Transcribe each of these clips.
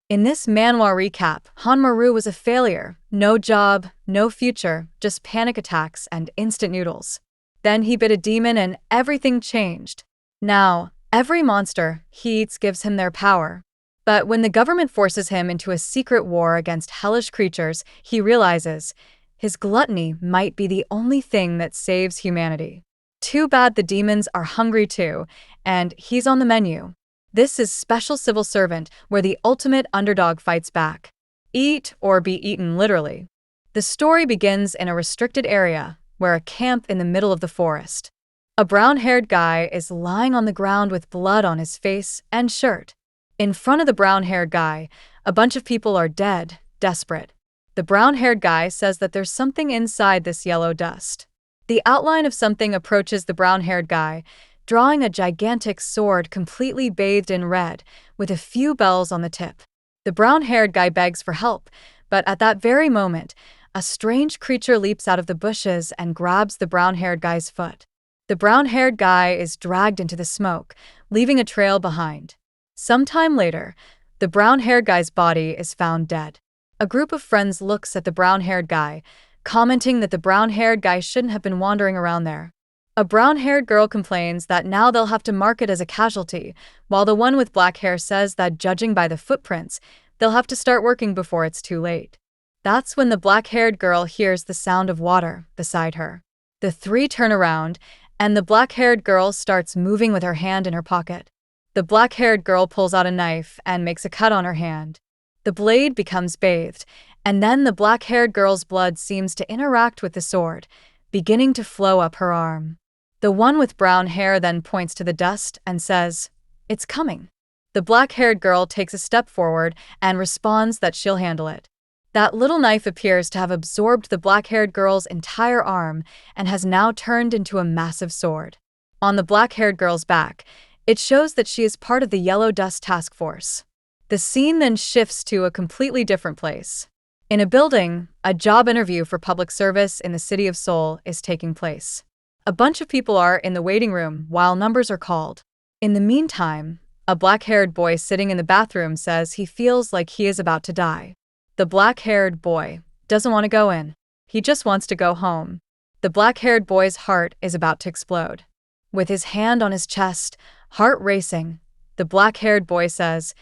In this manhwa recap, Maru was a failure. No job, no future, just panic attacks and instant noodles. Then he bit a demon and everything changed. Now, every monster he eats gives him their power. But when the government forces him into a secret war against hellish creatures, he realizes his gluttony might be the only thing that saves humanity. Too bad the demons are hungry too, and he's on the menu. This is Special Civil Servant, where the ultimate underdog fights back. Eat or be eaten, literally. The story begins in a restricted area, where a camp in the middle of the forest. A brown-haired guy is lying on the ground with blood on his face and shirt. In front of the brown-haired guy, a bunch of people are dead, desperate. The brown-haired guy says that there's something inside this yellow dust. The outline of something approaches the brown-haired guy, drawing a gigantic sword completely bathed in red, with a few bells on the tip. The brown-haired guy begs for help, but at that very moment, a strange creature leaps out of the bushes and grabs the brown-haired guy's foot. The brown-haired guy is dragged into the smoke, leaving a trail behind. Sometime later, the brown-haired guy's body is found dead. A group of friends looks at the brown-haired guy, commenting that the brown-haired guy shouldn't have been wandering around there. A brown-haired girl complains that now they'll have to mark it as a casualty, while the one with black hair says that judging by the footprints, they'll have to start working before it's too late. That's when the black-haired girl hears the sound of water beside her. The three turn around, and the black-haired girl starts moving with her hand in her pocket. The black-haired girl pulls out a knife and makes a cut on her hand. The blade becomes bathed, and then the black-haired girl's blood seems to interact with the sword, beginning to flow up her arm. The one with brown hair then points to the dust and says, "It's coming." The black-haired girl takes a step forward and responds that she'll handle it. That little knife appears to have absorbed the black-haired girl's entire arm and has now turned into a massive sword. On the black-haired girl's back, it shows that she is part of the Yellow Dust Task Force. The scene then shifts to a completely different place. In a building, a job interview for public service in the city of Seoul is taking place. A bunch of people are in the waiting room while numbers are called. In the meantime, a black-haired boy sitting in the bathroom says he feels like he is about to die. The black-haired boy doesn't want to go in. He just wants to go home. The black-haired boy's heart is about to explode. With his hand on his chest, heart racing, the black-haired boy says,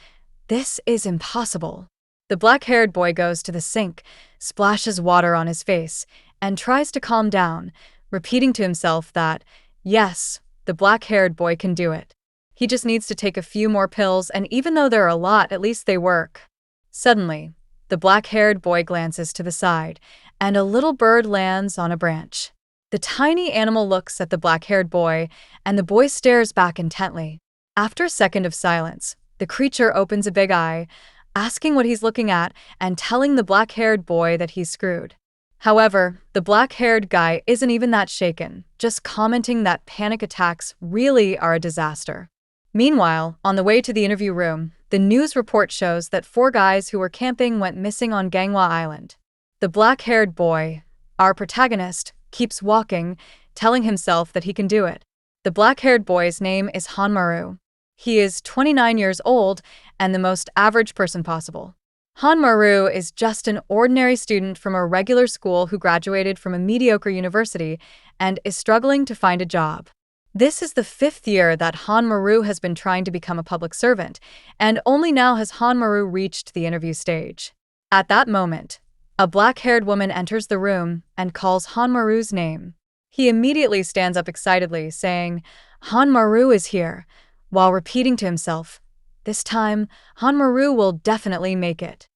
"This is impossible." The black-haired boy goes to the sink, splashes water on his face, and tries to calm down, repeating to himself that, yes, the black-haired boy can do it. He just needs to take a few more pills, and even though there are a lot, at least they work. Suddenly, the black-haired boy glances to the side, and a little bird lands on a branch. The tiny animal looks at the black-haired boy, and the boy stares back intently. After a second of silence, the creature opens a big eye, asking what he's looking at and telling the black-haired boy that he's screwed. However, the black-haired guy isn't even that shaken, just commenting that panic attacks really are a disaster. Meanwhile, on the way to the interview room, the news report shows that 4 guys who were camping went missing on Ganghwa Island. The black-haired boy, our protagonist, keeps walking, telling himself that he can do it. The black-haired boy's name is Maru. He is 29 years old and the most average person possible. Maru is just an ordinary student from a regular school who graduated from a mediocre university and is struggling to find a job. This is the 5th year that Maru has been trying to become a public servant, and only now has Maru reached the interview stage. At that moment, a black-haired woman enters the room and calls Maru's name. He immediately stands up excitedly, saying, "Maru is here," while repeating to himself, "This time, Maru will definitely make it."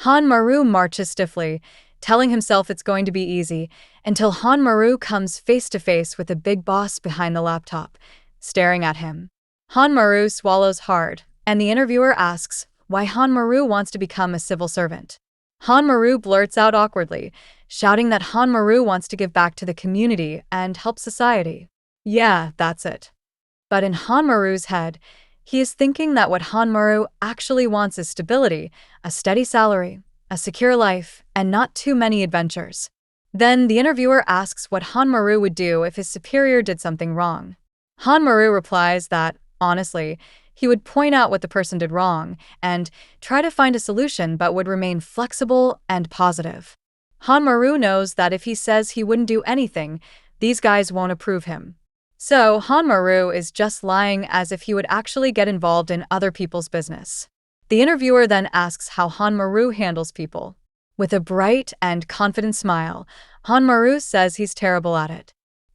Maru marches stiffly, telling himself it's going to be easy, until Maru comes face to face with the big boss behind the laptop, staring at him. Maru swallows hard, and the interviewer asks why Maru wants to become a civil servant. Maru blurts out awkwardly, shouting that Maru wants to give back to the community and help society. Yeah, that's it. But in Maru's head, he is thinking that what Maru actually wants is stability, a steady salary, a secure life, and not too many adventures. Then the interviewer asks what Maru would do if his superior did something wrong. Maru replies that, honestly, He would point out what the person did wrong and try to find a solution but would remain flexible and positive. Maru knows that if he says he wouldn't do anything, these guys won't approve him. So Maru is just lying as if he would actually get involved in other people's business. The interviewer then asks how Maru handles people. With a bright and confident smile, Maru says he's terrible at it.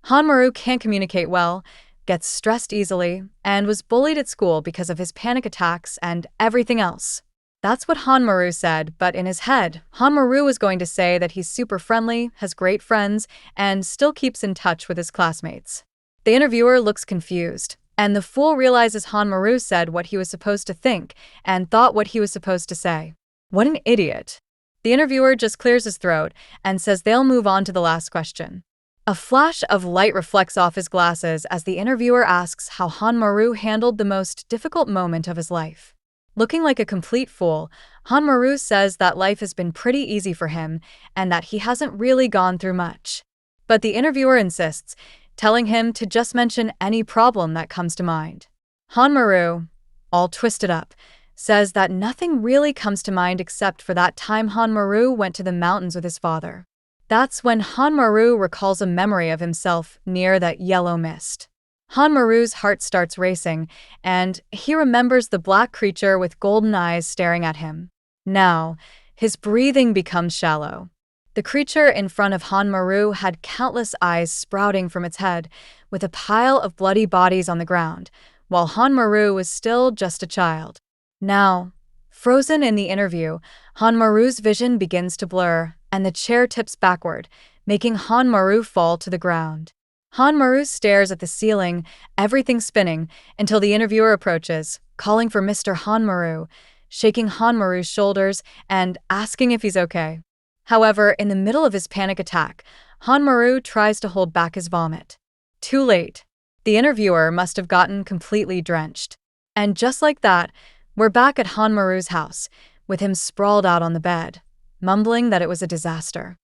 Maru can't communicate well, gets stressed easily, and was bullied at school because of his panic attacks and everything else. That's what Maru said, but in his head, Maru was going to say that he's super friendly, has great friends, and still keeps in touch with his classmates. The interviewer looks confused, and the fool realizes Maru said what he was supposed to think and thought what he was supposed to say. What an idiot. The interviewer just clears his throat and says they'll move on to the last question. A flash of light reflects off his glasses as the interviewer asks how Maru handled the most difficult moment of his life. Looking like a complete fool, Maru says that life has been pretty easy for him and that he hasn't really gone through much. But the interviewer insists, telling him to just mention any problem that comes to mind. Maru, all twisted up, says that nothing really comes to mind except for that time Maru went to the mountains with his father. That's when Maru recalls a memory of himself near that yellow mist. Maru's heart starts racing, and he remembers the black creature with golden eyes staring at him. Now, his breathing becomes shallow. The creature in front of Maru had countless eyes sprouting from its head, with a pile of bloody bodies on the ground, while Maru was still just a child. Now, frozen in the interview, Maru's vision begins to blur, and the chair tips backward, making Maru fall to the ground. Maru stares at the ceiling, everything spinning, until the interviewer approaches, calling for Mr. Maru, shaking Maru's shoulders and asking if he's okay. However, in the middle of his panic attack, Maru tries to hold back his vomit. Too late. The interviewer must have gotten completely drenched. And just like that, we're back at Maru's house, with him sprawled out on the bed, mumbling that it was a disaster.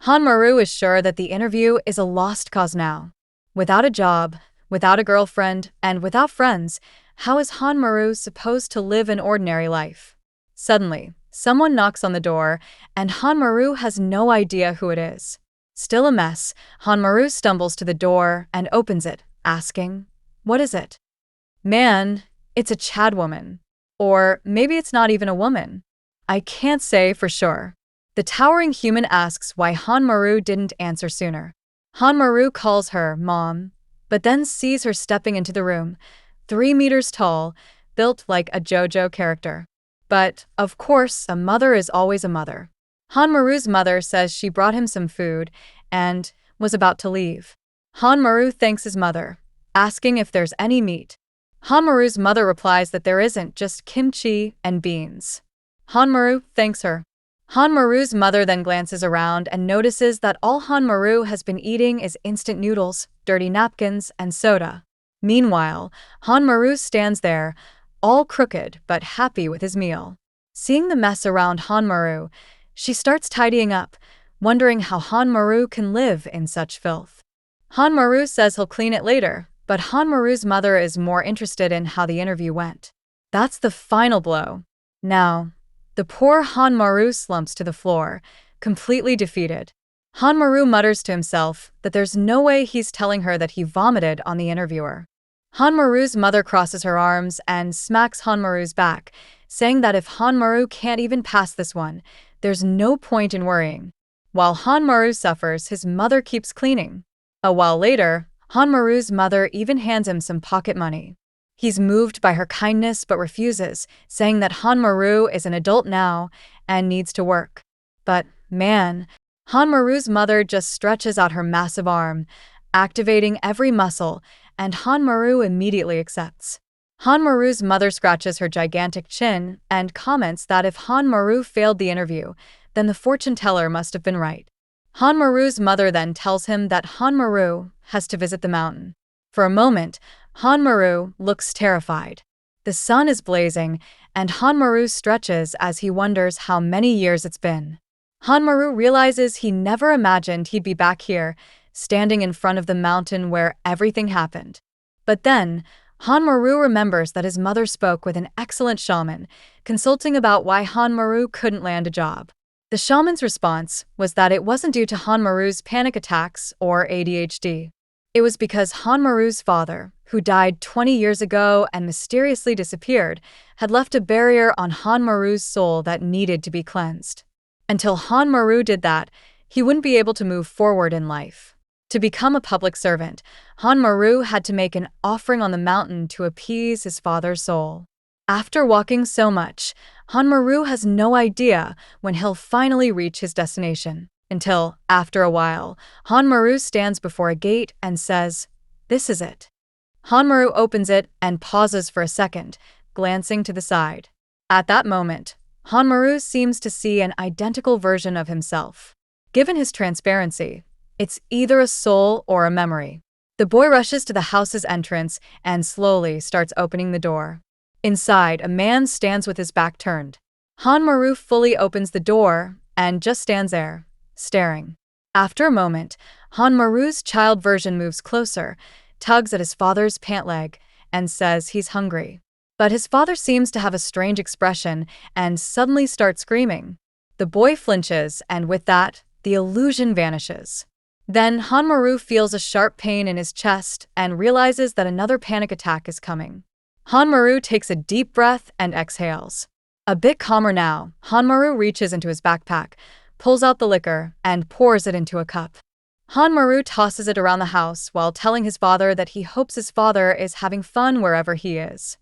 Maru is sure that the interview is a lost cause now. Without a job, without a girlfriend, and without friends, how is Maru supposed to live an ordinary life? Suddenly, someone knocks on the door, and Maru has no idea who it is. Still a mess, Maru stumbles to the door and opens it, asking, "What is it?" Man, it's a Chad woman. Or maybe it's not even a woman. I can't say for sure. The towering human asks why Maru didn't answer sooner. Maru calls her Mom, but then sees her stepping into the room, 3 meters tall, built like a JoJo character. But, of course, a mother is always a mother. Maru's mother says she brought him some food and was about to leave. Maru thanks his mother, asking if there's any meat. Maru's mother replies that there isn't, just kimchi and beans. Maru thanks her. Maru's mother then glances around and notices that all Maru has been eating is instant noodles, dirty napkins, and soda. Meanwhile, Maru stands there, all crooked but happy with his meal. Seeing the mess around Maru, she starts tidying up, wondering how Maru can live in such filth. Maru says he'll clean it later, but Maru's mother is more interested in how the interview went. That's the final blow. Now, the poor Maru slumps to the floor, completely defeated. Maru mutters to himself that there's no way he's telling her that he vomited on the interviewer. Maru's mother crosses her arms and smacks Maru's back, saying that if Maru can't even pass this one, there's no point in worrying. While Maru suffers, his mother keeps cleaning. A while later, Maru's mother even hands him some pocket money. He's moved by her kindness but refuses, saying that Maru is an adult now and needs to work. But, man, Maru's mother just stretches out her massive arm, activating every muscle, and Maru immediately accepts. Maru's mother scratches her gigantic chin and comments that if Maru failed the interview, then the fortune teller must have been right. Maru's mother then tells him that Maru has to visit the mountain. For a moment, Maru looks terrified. The sun is blazing, and Maru stretches as he wonders how many years it's been. Maru realizes he never imagined he'd be back here, standing in front of the mountain where everything happened. But then, Maru remembers that his mother spoke with an excellent shaman, consulting about why Maru couldn't land a job. The shaman's response was that it wasn't due to Maru's panic attacks or ADHD. It was because Maru's father, who died 20 years ago and mysteriously disappeared, had left a barrier on Maru's soul that needed to be cleansed. Until Maru did that, he wouldn't be able to move forward in life. To become a public servant, Maru had to make an offering on the mountain to appease his father's soul. After walking so much, Maru has no idea when he'll finally reach his destination. Until, after a while, Maru stands before a gate and says, "This is it." Maru opens it and pauses for a second, glancing to the side. At that moment, Maru seems to see an identical version of himself. Given his transparency, it's either a soul or a memory. The boy rushes to the house's entrance and slowly starts opening the door. Inside, a man stands with his back turned. Maru fully opens the door and just stands there, staring. After a moment, Maru's child version moves closer, tugs at his father's pant leg, and says he's hungry. But his father seems to have a strange expression and suddenly starts screaming. The boy flinches, and with that, the illusion vanishes. Then Maru feels a sharp pain in his chest and realizes that another panic attack is coming. Maru takes a deep breath and exhales. A bit calmer now, Maru reaches into his backpack, pulls out the liquor, and pours it into a cup. Maru tosses it around the house while telling his father that he hopes his father is having fun wherever he is.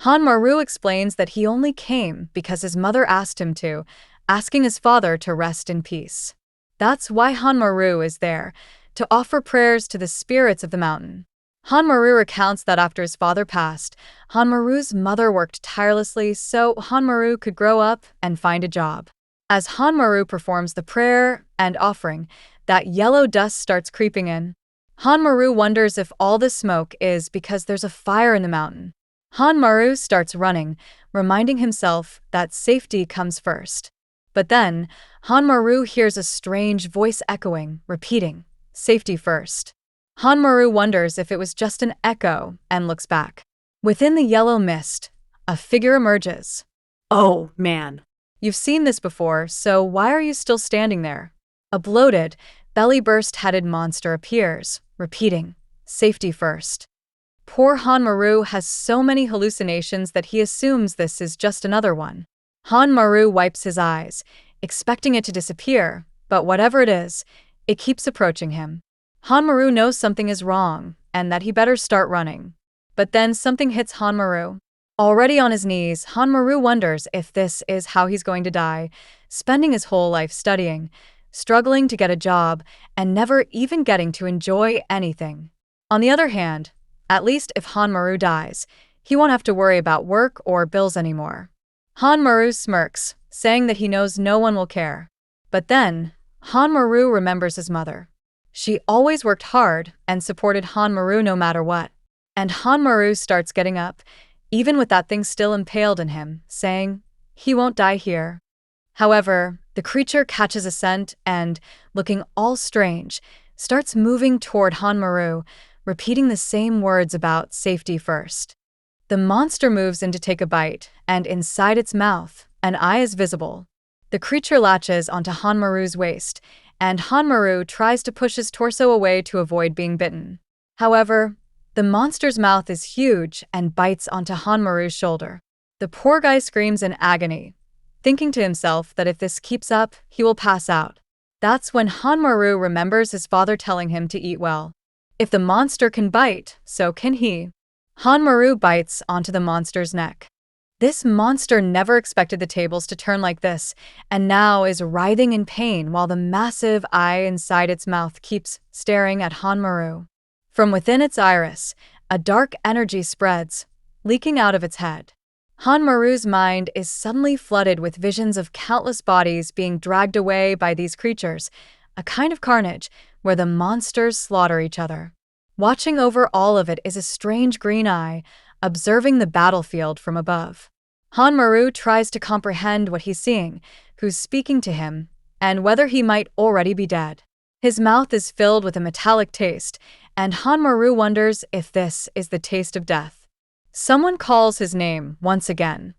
Maru explains that he only came because his mother asked him to, asking his father to rest in peace. That's why Maru is there, to offer prayers to the spirits of the mountain. Maru recounts that after his father passed, Maru's mother worked tirelessly so Maru could grow up and find a job. As Maru performs the prayer and offering, that yellow dust starts creeping in. Maru wonders if all this smoke is because there's a fire in the mountain. Maru starts running, reminding himself that safety comes first. But then, Maru hears a strange voice echoing, repeating, "Safety first." Maru wonders if it was just an echo and looks back. Within the yellow mist, a figure emerges. Oh, man. You've seen this before, so why are you still standing there? A bloated, belly-burst-headed monster appears, repeating, "Safety first." Poor Maru has so many hallucinations that he assumes this is just another one. Maru wipes his eyes, expecting it to disappear, but whatever it is, it keeps approaching him. Maru knows something is wrong, and that he better start running. But then something hits Maru. Already on his knees, Maru wonders if this is how he's going to die, spending his whole life studying, struggling to get a job, and never even getting to enjoy anything. On the other hand, at least if Maru dies, he won't have to worry about work or bills anymore. Maru smirks, saying that he knows no one will care. But then, Maru remembers his mother. She always worked hard and supported Maru no matter what. And Maru starts getting up, even with that thing still impaled in him, saying, he won't die here. However, the creature catches a scent and, looking all strange, starts moving toward Maru, repeating the same words about safety first. The monster moves in to take a bite, and inside its mouth, an eye is visible. The creature latches onto Maru's waist, and Maru tries to push his torso away to avoid being bitten. However, the monster's mouth is huge and bites onto Maru's shoulder. The poor guy screams in agony, thinking to himself that if this keeps up, he will pass out. That's when Maru remembers his father telling him to eat well. If the monster can bite, so can he. Maru bites onto the monster's neck. This monster never expected the tables to turn like this, and now is writhing in pain while the massive eye inside its mouth keeps staring at Maru. From within its iris, a dark energy spreads, leaking out of its head. Maru's mind is suddenly flooded with visions of countless bodies being dragged away by these creatures, a kind of carnage where the monsters slaughter each other. Watching over all of it is a strange green eye, observing the battlefield from above. Maru tries to comprehend what he's seeing, who's speaking to him, and whether he might already be dead. His mouth is filled with a metallic taste, and Maru wonders if this is the taste of death. Someone calls his name once again.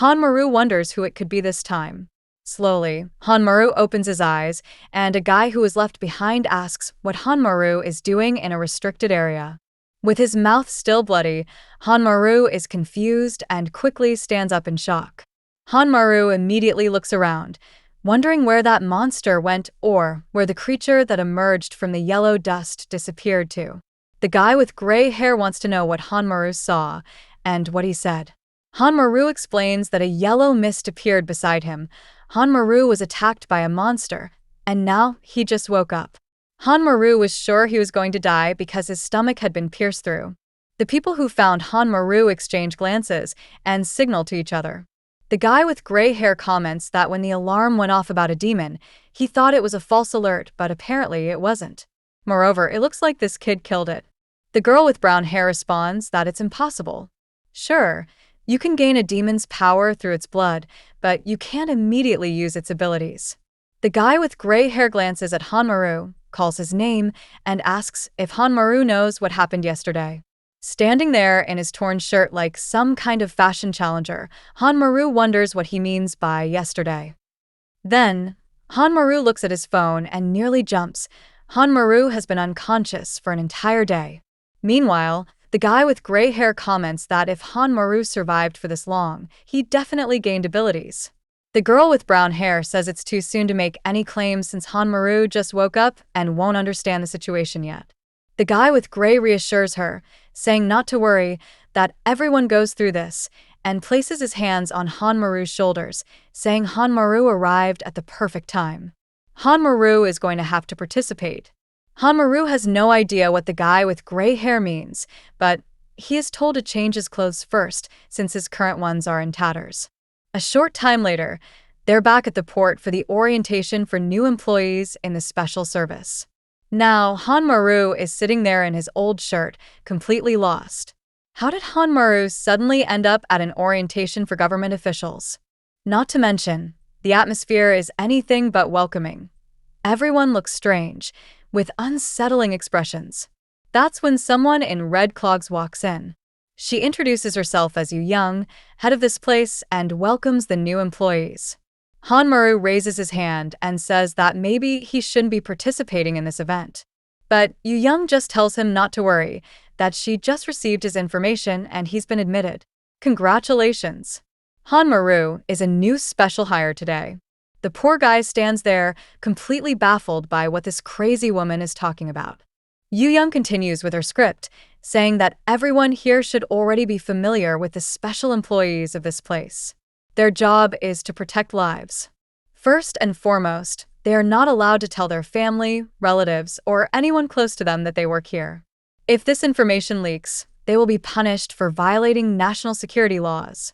Maru wonders who it could be this time. Slowly, Maru opens his eyes, and a guy who was left behind asks what Maru is doing in a restricted area. With his mouth still bloody, Maru is confused and quickly stands up in shock. Maru immediately looks around, wondering where that monster went or where the creature that emerged from the yellow dust disappeared to. The guy with gray hair wants to know what Maru saw and what he said. Maru explains that a yellow mist appeared beside him. Maru was attacked by a monster, and now he just woke up. Maru was sure he was going to die because his stomach had been pierced through. The people who found Maru exchange glances and signal to each other. The guy with gray hair comments that when the alarm went off about a demon, he thought it was a false alert, but apparently it wasn't. Moreover, it looks like this kid killed it. The girl with brown hair responds that it's impossible. Sure, you can gain a demon's power through its blood, but you can't immediately use its abilities. The guy with gray hair glances at Maru, calls his name, and asks if Maru knows what happened yesterday. Standing there in his torn shirt like some kind of fashion challenger, Maru wonders what he means by yesterday. Then, Maru looks at his phone and nearly jumps. Maru has been unconscious for an entire day. Meanwhile, the guy with gray hair comments that if Maru survived for this long, he definitely gained abilities. The girl with brown hair says it's too soon to make any claims since Maru just woke up and won't understand the situation yet. The guy with gray reassures her, saying not to worry, that everyone goes through this, and places his hands on Maru's shoulders, saying Maru arrived at the perfect time. Maru is going to have to participate. Maru has no idea what the guy with gray hair means, but he is told to change his clothes first since his current ones are in tatters. A short time later, they're back at the port for the orientation for new employees in the special service. Now, Maru is sitting there in his old shirt, completely lost. How did Maru suddenly end up at an orientation for government officials? Not to mention, the atmosphere is anything but welcoming. Everyone looks strange, with unsettling expressions. That's when someone in red clogs walks in. She introduces herself as Yu Young, head of this place, and welcomes the new employees. Maru raises his hand and says that maybe he shouldn't be participating in this event. But Yu Young just tells him not to worry, that she just received his information and he's been admitted. Congratulations! Maru is a new special hire today. The poor guy stands there, completely baffled by what this crazy woman is talking about. Yu Young continues with her script, saying that everyone here should already be familiar with the special employees of this place. Their job is to protect lives. First and foremost, they are not allowed to tell their family, relatives, or anyone close to them that they work here. If this information leaks, they will be punished for violating national security laws.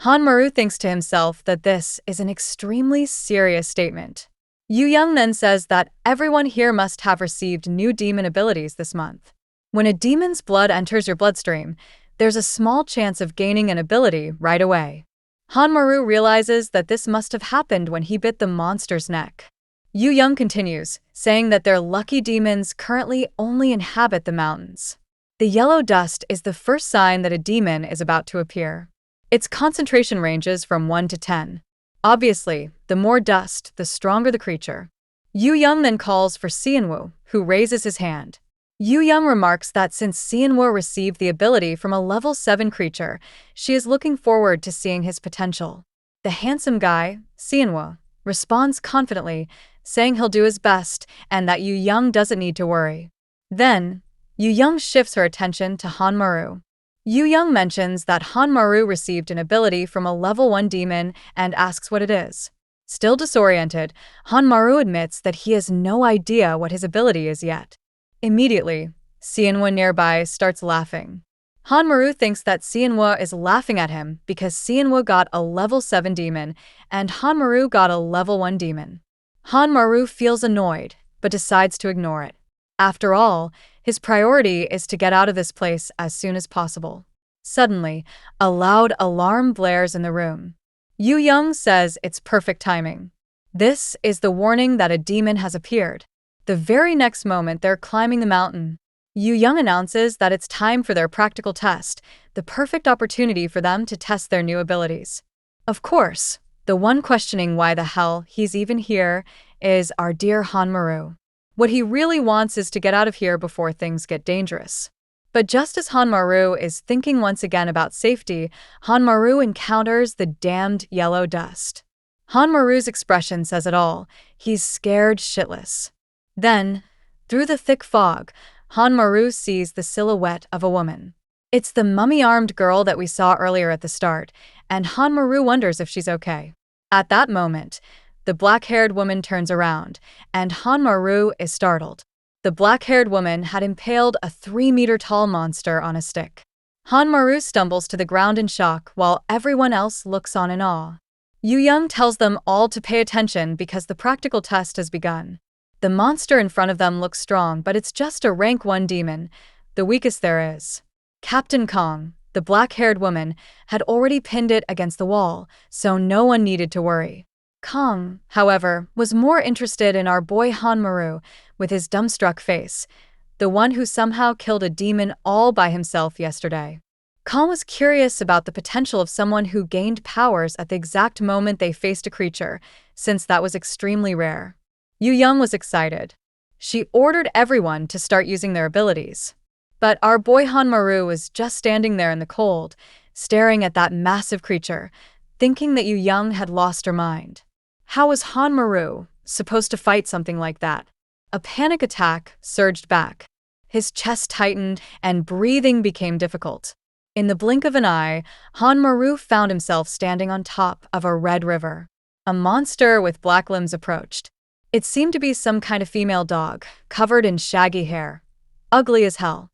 Maru thinks to himself that this is an extremely serious statement. Yu Young then says that everyone here must have received new demon abilities this month. When a demon's blood enters your bloodstream, there's a small chance of gaining an ability right away. Maru realizes that this must have happened when he bit the monster's neck. Yu Young continues, saying that their lucky demons currently only inhabit the mountains. The yellow dust is the first sign that a demon is about to appear. Its concentration ranges from 1 to 10. Obviously, the more dust, the stronger the creature. Yu Young then calls for Xianwu, who raises his hand. Yu Young remarks that since Xianwu received the ability from a level 7 creature, she is looking forward to seeing his potential. The handsome guy, Xianwu, responds confidently, saying he'll do his best and that Yu Young doesn't need to worry. Then, Yu Young shifts her attention to Maru. Yu Young mentions that Maru received an ability from a level 1 demon and asks what it is. Still disoriented, Maru admits that he has no idea what his ability is yet. Immediately, Xianwu nearby starts laughing. Maru thinks that Xianwu is laughing at him because Xianwu got a level 7 demon and Maru got a level 1 demon. Maru feels annoyed, but decides to ignore it. After all, his priority is to get out of this place as soon as possible. Suddenly, a loud alarm blares in the room. Yu Young says it's perfect timing. This is the warning that a demon has appeared. The very next moment they're climbing the mountain. Yu Young announces that it's time for their practical test, the perfect opportunity for them to test their new abilities. Of course, the one questioning why the hell he's even here is our dear Maru. What he really wants is to get out of here before things get dangerous. But just as Maru is thinking once again about safety, Maru encounters the damned yellow dust. Maru's expression says it all. He's scared shitless. Then, through the thick fog, Maru sees the silhouette of a woman. It's the mummy-armed girl that we saw earlier at the start, and Maru wonders if she's okay. At that moment, the black-haired woman turns around, and Maru is startled. The black-haired woman had impaled a 3-meter-tall monster on a stick. Maru stumbles to the ground in shock while everyone else looks on in awe. Yu Young tells them all to pay attention because the practical test has begun. The monster in front of them looks strong, but it's just a rank 1 demon, the weakest there is. Captain Kong, the black-haired woman, had already pinned it against the wall, so no one needed to worry. Kong, however, was more interested in our boy Maru, with his dumbstruck face, the one who somehow killed a demon all by himself yesterday. Kong was curious about the potential of someone who gained powers at the exact moment they faced a creature, since that was extremely rare. Yu Young was excited. She ordered everyone to start using their abilities. But our boy Maru was just standing there in the cold, staring at that massive creature, thinking that Yu Young had lost her mind. How was Maru supposed to fight something like that? A panic attack surged back. His chest tightened and breathing became difficult. In the blink of an eye, Maru found himself standing on top of a red river. A monster with black limbs approached. It seemed to be some kind of female dog, covered in shaggy hair. Ugly as hell.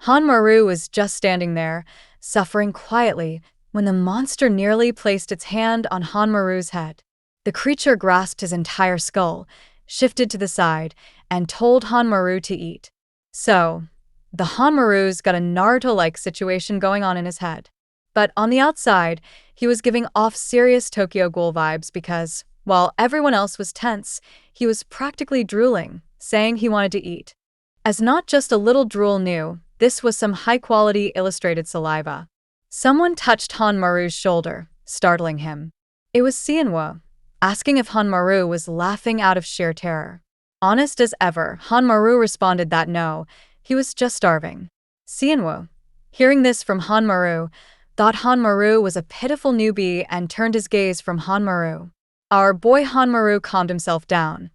Maru was just standing there, suffering quietly, when the monster nearly placed its hand on Maru's head. The creature grasped his entire skull, shifted to the side, and told Maru to eat. So, the Maru's got a Naruto-like situation going on in his head. But on the outside, he was giving off serious Tokyo Ghoul vibes because, while everyone else was tense, he was practically drooling, saying he wanted to eat. As not just a little drool knew, this was some high-quality illustrated saliva. Someone touched Maru's shoulder, startling him. It was Xianwu, asking if Maru was laughing out of sheer terror. Honest as ever, Maru responded that no, he was just starving. Xianwu, hearing this from Maru, thought Maru was a pitiful newbie and turned his gaze from Maru. Our boy Maru calmed himself down,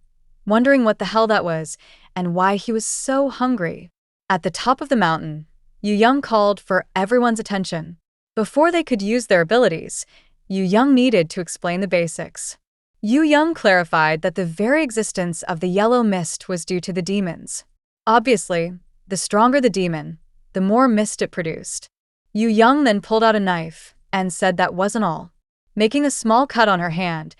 wondering what the hell that was and why he was so hungry. At the top of the mountain, Yu Young called for everyone's attention. Before they could use their abilities, Yu Young needed to explain the basics. Yu Young clarified that the very existence of the yellow mist was due to the demons. Obviously, the stronger the demon, the more mist it produced. Yu Young then pulled out a knife and said that wasn't all. Making a small cut on her hand,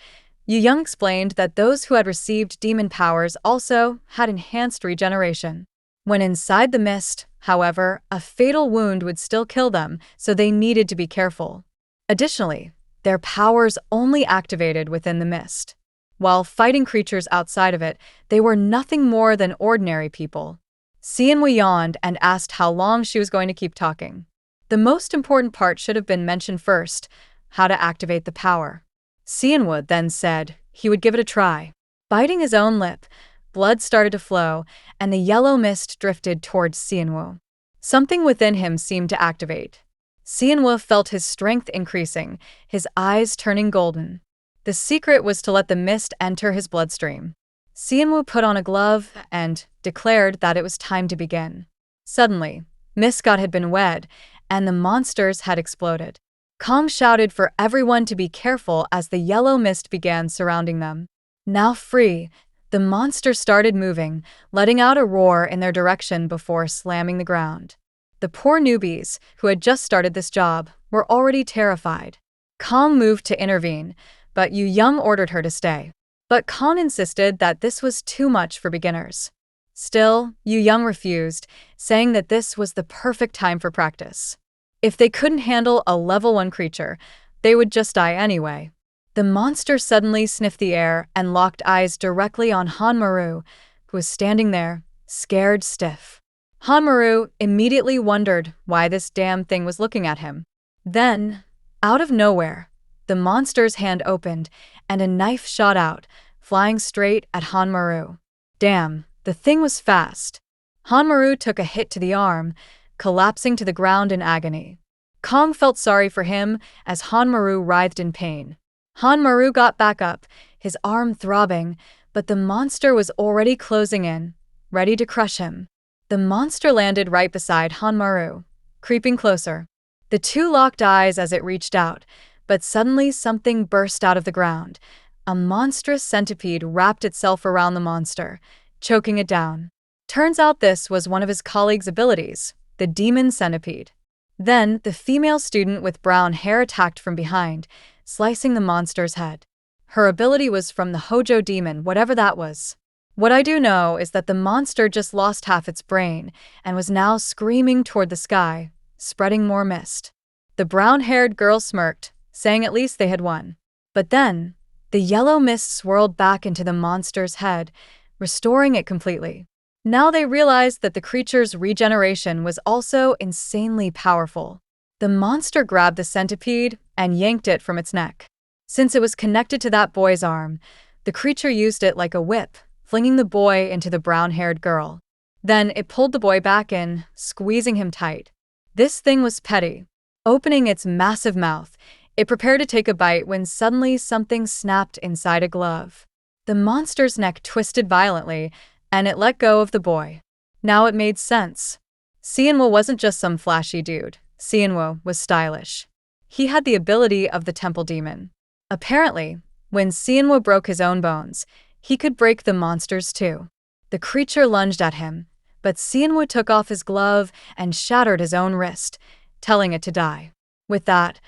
Yu Young explained that those who had received demon powers also had enhanced regeneration. When inside the mist, however, a fatal wound would still kill them, so they needed to be careful. Additionally, their powers only activated within the mist. While fighting creatures outside of it, they were nothing more than ordinary people. Xianwu yawned and asked how long she was going to keep talking. The most important part should have been mentioned first, how to activate the power. Xianwu then said he would give it a try. Biting his own lip, blood started to flow, and the yellow mist drifted towards Xianwu. Something within him seemed to activate. Xianwu felt his strength increasing, his eyes turning golden. The secret was to let the mist enter his bloodstream. Xianwu put on a glove and declared that it was time to begin. Suddenly, mist god had been wed, and the monsters had exploded. Kong shouted for everyone to be careful as the yellow mist began surrounding them. Now free, the monsters started moving, letting out a roar in their direction before slamming the ground. The poor newbies, who had just started this job, were already terrified. Kong moved to intervene, but Yu Young ordered her to stay. But Kong insisted that this was too much for beginners. Still, Yu Young refused, saying that this was the perfect time for practice. If they couldn't handle a level 1 creature, they would just die anyway. The monster suddenly sniffed the air and locked eyes directly on Maru, who was standing there, scared stiff. Hanmaru immediately wondered why this damn thing was looking at him. Then, out of nowhere, the monster's hand opened and a knife shot out, flying straight at Hanmaru. Damn, the thing was fast. Hanmaru took a hit to the arm, collapsing to the ground in agony. Kong felt sorry for him as Hanmaru writhed in pain. Hanmaru got back up, his arm throbbing, but the monster was already closing in, ready to crush him. The monster landed right beside Hanmaru, creeping closer. The two locked eyes as it reached out, but suddenly something burst out of the ground. A monstrous centipede wrapped itself around the monster, choking it down. Turns out this was one of his colleague's abilities, the demon centipede. Then, the female student with brown hair attacked from behind, slicing the monster's head. Her ability was from the Hojo demon, whatever that was. What I do know is that the monster just lost half its brain and was now screaming toward the sky, spreading more mist. The brown-haired girl smirked, saying at least they had won. But then, the yellow mist swirled back into the monster's head, restoring it completely. Now they realized that the creature's regeneration was also insanely powerful. The monster grabbed the centipede and yanked it from its neck. Since it was connected to that boy's arm, the creature used it like a whip, flinging the boy into the brown-haired girl. Then it pulled the boy back in, squeezing him tight. This thing was petty. Opening its massive mouth, it prepared to take a bite when suddenly something snapped inside a glove. The monster's neck twisted violently, and it let go of the boy. Now it made sense. Sienwo wasn't just some flashy dude. Sienwo was stylish. He had the ability of the temple demon. Apparently, when Sienwo broke his own bones, he could break the monster's too. The creature lunged at him, but Sienwo took off his glove and shattered his own wrist, telling it to die. With that,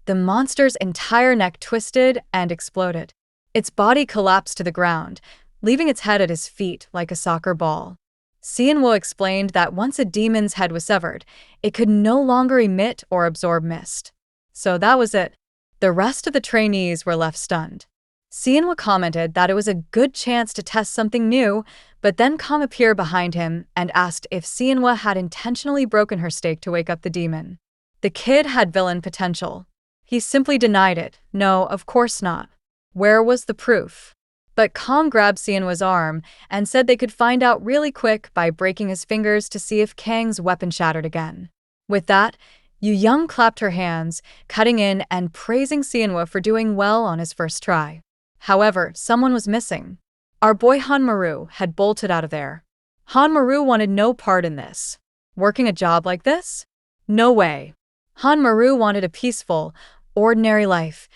the monster's entire neck twisted and exploded. Its body collapsed to the ground, leaving its head at his feet like a soccer ball. Sienwo explained that once a demon's head was severed, it could no longer emit or absorb mist. So that was it. The rest of the trainees were left stunned. Sienwo commented that it was a good chance to test something new, but then Kong appeared behind him and asked if Sienwo had intentionally broken her stake to wake up the demon. The kid had villain potential. He simply denied it. No, of course not. Where was the proof? But Kong grabbed Sienwo's arm and said they could find out really quick by breaking his fingers to see if Kang's weapon shattered again. With that, Yu Young clapped her hands, cutting in and praising Sienwo for doing well on his first try. However, someone was missing. Our boy Hanmaru had bolted out of there. Hanmaru wanted no part in this. Working a job like this? No way. Hanmaru wanted a peaceful, ordinary life,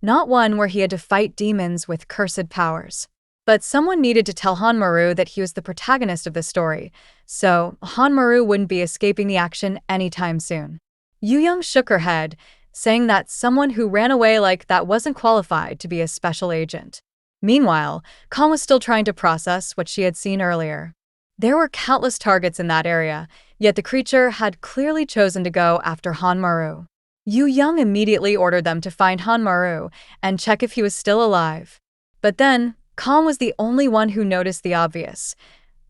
not one where he had to fight demons with cursed powers. But someone needed to tell Hanmaru that he was the protagonist of the story, so Hanmaru wouldn't be escaping the action anytime soon. Yu Young shook her head, saying that someone who ran away like that wasn't qualified to be a special agent. Meanwhile, Kong was still trying to process what she had seen earlier. There were countless targets in that area, yet the creature had clearly chosen to go after Hanmaru. Yu Young immediately ordered them to find Hanmaru and check if he was still alive. But then, Kong was the only one who noticed the obvious.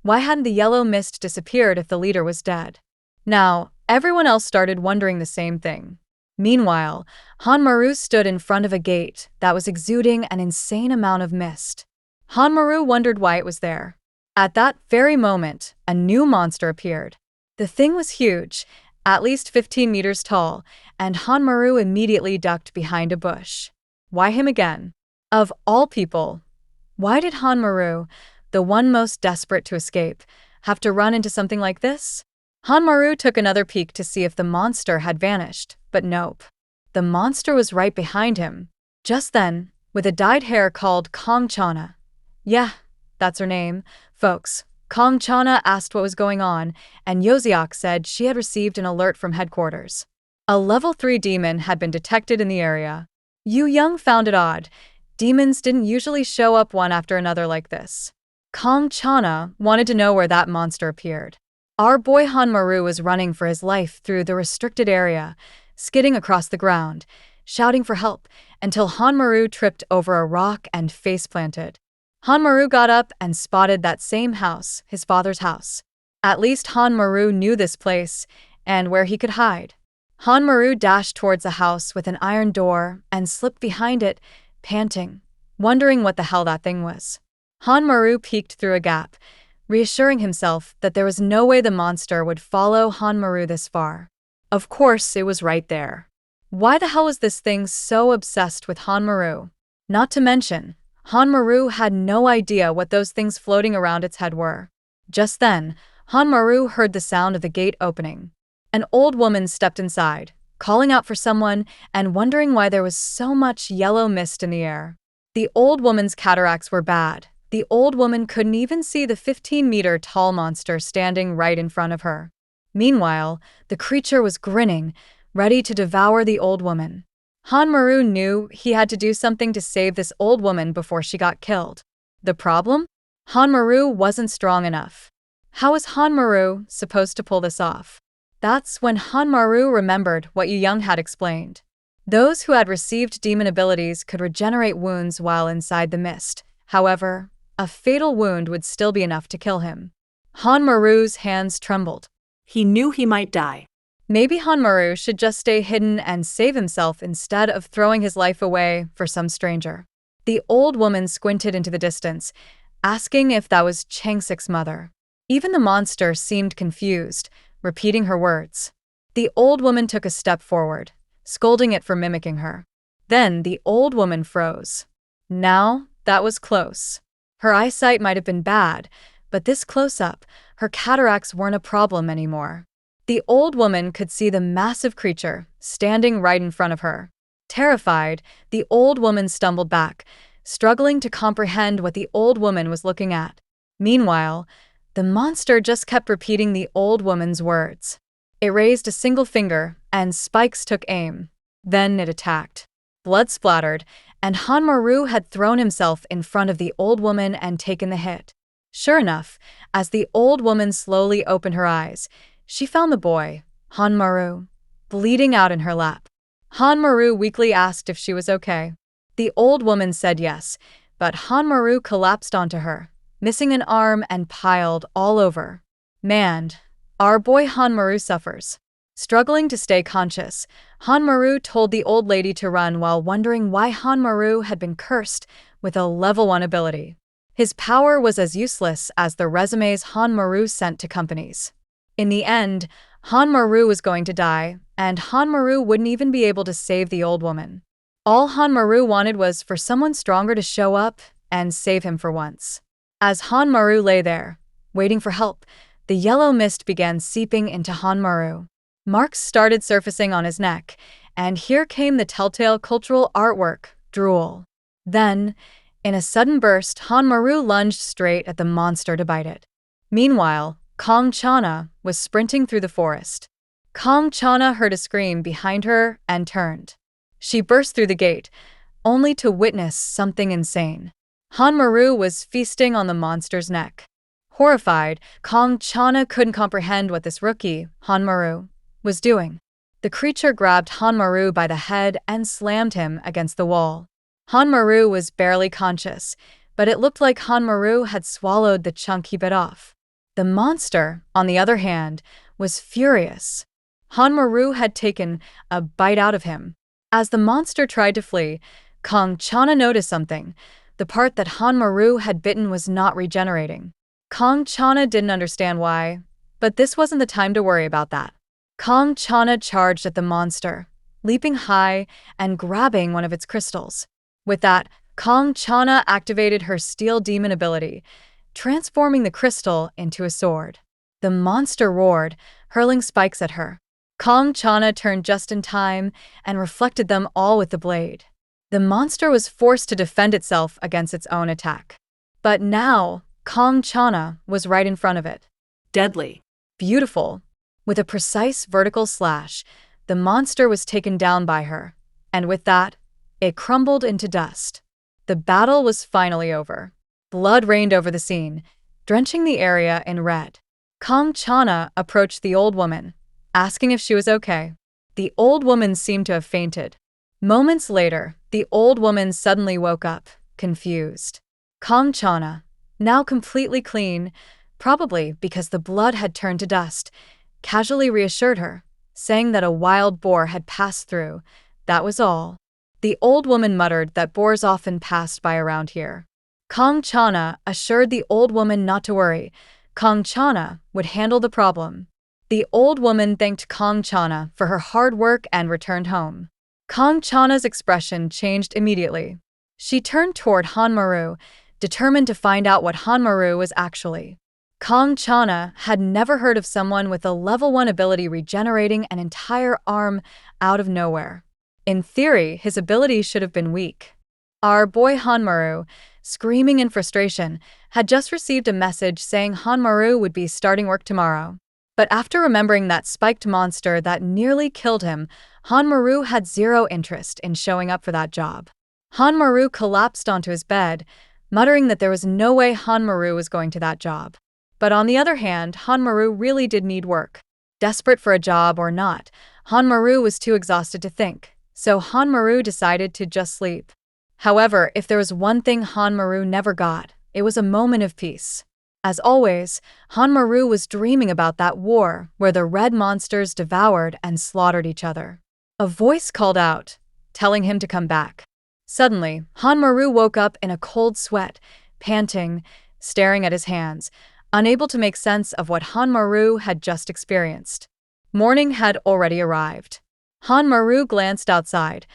Why hadn't the yellow mist disappeared if the leader was dead? Now, everyone else started wondering the same thing. Meanwhile, Hanmaru stood in front of a gate that was exuding an insane amount of mist. Hanmaru wondered why it was there. At that very moment, a new monster appeared. The thing was huge, at least 15 meters tall, and Hanmaru immediately ducked behind a bush. Why him again? Of all people, why did Hanmaru, the one most desperate to escape, have to run into something like this? Hanmaru took another peek to see if the monster had vanished, but nope. The monster was right behind him. Just then, with a dyed hair called Kong Chana. Yeah, that's her name, folks. Kong Chana asked what was going on, and Yoziak said she had received an alert from headquarters. A level 3 demon had been detected in the area. Yu Young found it odd. Demons didn't usually show up one after another like this. Kong Chana wanted to know where that monster appeared. Our boy Hanmaru was running for his life through the restricted area, skidding across the ground, shouting for help, until Hanmaru tripped over a rock and face-planted. Hanmaru got up and spotted that same house, his father's house. At least Maru knew this place and where he could hide. Maru dashed towards a house with an iron door and slipped behind it, panting, wondering what the hell that thing was. Maru peeked through a gap, reassuring himself that there was no way the monster would follow Maru this far. Of course, it was right there. Why the hell was this thing so obsessed with Maru? Not to mention, Maru had no idea what those things floating around its head were. Just then, Maru heard the sound of the gate opening. An old woman stepped inside, calling out for someone and wondering why there was so much yellow mist in the air. The old woman's cataracts were bad. The old woman couldn't even see the 15-meter-tall monster standing right in front of her. Meanwhile, the creature was grinning, ready to devour the old woman. Maru knew he had to do something to save this old woman before she got killed. The problem? Maru wasn't strong enough. How was Maru supposed to pull this off? That's when Maru remembered what Yu Young had explained. Those who had received demon abilities could regenerate wounds while inside the mist. However, a fatal wound would still be enough to kill him. Maru's hands trembled. He knew he might die. Maybe Maru should just stay hidden and save himself instead of throwing his life away for some stranger. The old woman squinted into the distance, asking if that was Changsik's mother. Even the monster seemed confused, repeating her words. The old woman took a step forward, scolding it for mimicking her. Then the old woman froze. Now, that was close. Her eyesight might have been bad, but this close-up, her cataracts weren't a problem anymore. The old woman could see the massive creature standing right in front of her. Terrified, the old woman stumbled back, struggling to comprehend what the old woman was looking at. Meanwhile, the monster just kept repeating the old woman's words. It raised a single finger, and spikes took aim. Then it attacked. Blood splattered, and Maru had thrown himself in front of the old woman and taken the hit. Sure enough, as the old woman slowly opened her eyes, she found the boy, Maru, bleeding out in her lap. Maru weakly asked if she was okay. The old woman said yes, but Maru collapsed onto her, missing an arm and piled all over. Man, our boy Maru suffers. Struggling to stay conscious, Maru told the old lady to run while wondering why Maru had been cursed with a level 1 ability. His power was as useless as the resumes Maru sent to companies. In the end, Maru was going to die, and Maru wouldn't even be able to save the old woman. All Maru wanted was for someone stronger to show up and save him for once. As Maru lay there, waiting for help, the yellow mist began seeping into Maru. Marks started surfacing on his neck, and here came the telltale cultural artwork, drool. Then, in a sudden burst, Maru lunged straight at the monster to bite it. Meanwhile, Kong Chana was sprinting through the forest. Kong Chana heard a scream behind her and turned. She burst through the gate, only to witness something insane. Maru was feasting on the monster's neck. Horrified, Kong Chana couldn't comprehend what this rookie, Maru, was doing. The creature grabbed Maru by the head and slammed him against the wall. Maru was barely conscious, but it looked like Maru had swallowed the chunk he bit off. The monster, on the other hand, was furious. Maru had taken a bite out of him. As the monster tried to flee, Kong Chana noticed something. The part that Maru had bitten was not regenerating. Kong Chana didn't understand why, but this wasn't the time to worry about that. Kong Chana charged at the monster, leaping high and grabbing one of its crystals. With that, Kong Chana activated her steel demon ability, transforming the crystal into a sword. The monster roared, hurling spikes at her. Kong Chana turned just in time and reflected them all with the blade. The monster was forced to defend itself against its own attack. But now, Kong Chana was right in front of it. Deadly. Beautiful. With a precise vertical slash, the monster was taken down by her, and with that, it crumbled into dust. The battle was finally over. Blood rained over the scene, drenching the area in red. Kong Chana approached the old woman, asking if she was okay. The old woman seemed to have fainted. Moments later, the old woman suddenly woke up, confused. Kong Chana, now completely clean, probably because the blood had turned to dust, casually reassured her, saying that a wild boar had passed through. That was all. The old woman muttered that boars often passed by around here. Kong Chana assured the old woman not to worry. Kong Chana would handle the problem. The old woman thanked Kong Chana for her hard work and returned home. Kong Chana's expression changed immediately. She turned toward Han Maru, determined to find out what Han Maru was actually. Kong Chana had never heard of someone with a level 1 ability regenerating an entire arm out of nowhere. In theory, his ability should have been weak. Our boy Han Maru, screaming in frustration, had just received a message saying Han Maru would be starting work tomorrow. But after remembering that spiked monster that nearly killed him, Han Maru had zero interest in showing up for that job. Han Maru collapsed onto his bed, muttering that there was no way Han Maru was going to that job. But on the other hand, Han Maru really did need work. Desperate for a job or not, Han Maru was too exhausted to think, so Han Maru decided to just sleep. However, if there was one thing Han Maru never got, it was a moment of peace. As always, Han Maru was dreaming about that war where the red monsters devoured and slaughtered each other. A voice called out, telling him to come back. Suddenly, Han Maru woke up in a cold sweat, panting, staring at his hands, unable to make sense of what Han Maru had just experienced. Morning had already arrived. Han Maru glanced outside,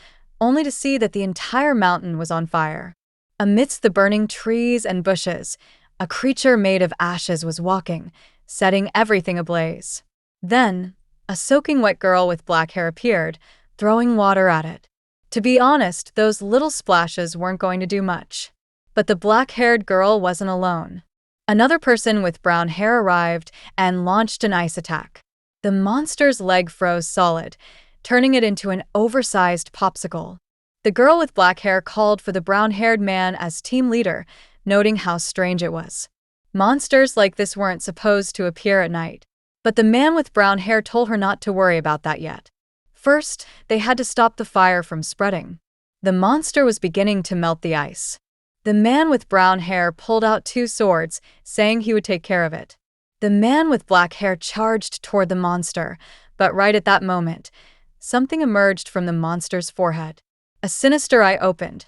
only to see that the entire mountain was on fire. Amidst the burning trees and bushes, a creature made of ashes was walking, setting everything ablaze. Then, a soaking wet girl with black hair appeared, throwing water at it. To be honest, those little splashes weren't going to do much. But the black-haired girl wasn't alone. Another person with brown hair arrived and launched an ice attack. The monster's leg froze solid, turning it into an oversized popsicle. The girl with black hair called for the brown-haired man as team leader, noting how strange it was. Monsters like this weren't supposed to appear at night. But the man with brown hair told her not to worry about that yet. First, they had to stop the fire from spreading. The monster was beginning to melt the ice. The man with brown hair pulled out 2 swords, saying he would take care of it. The man with black hair charged toward the monster, but right at that moment, something emerged from the monster's forehead. A sinister eye opened,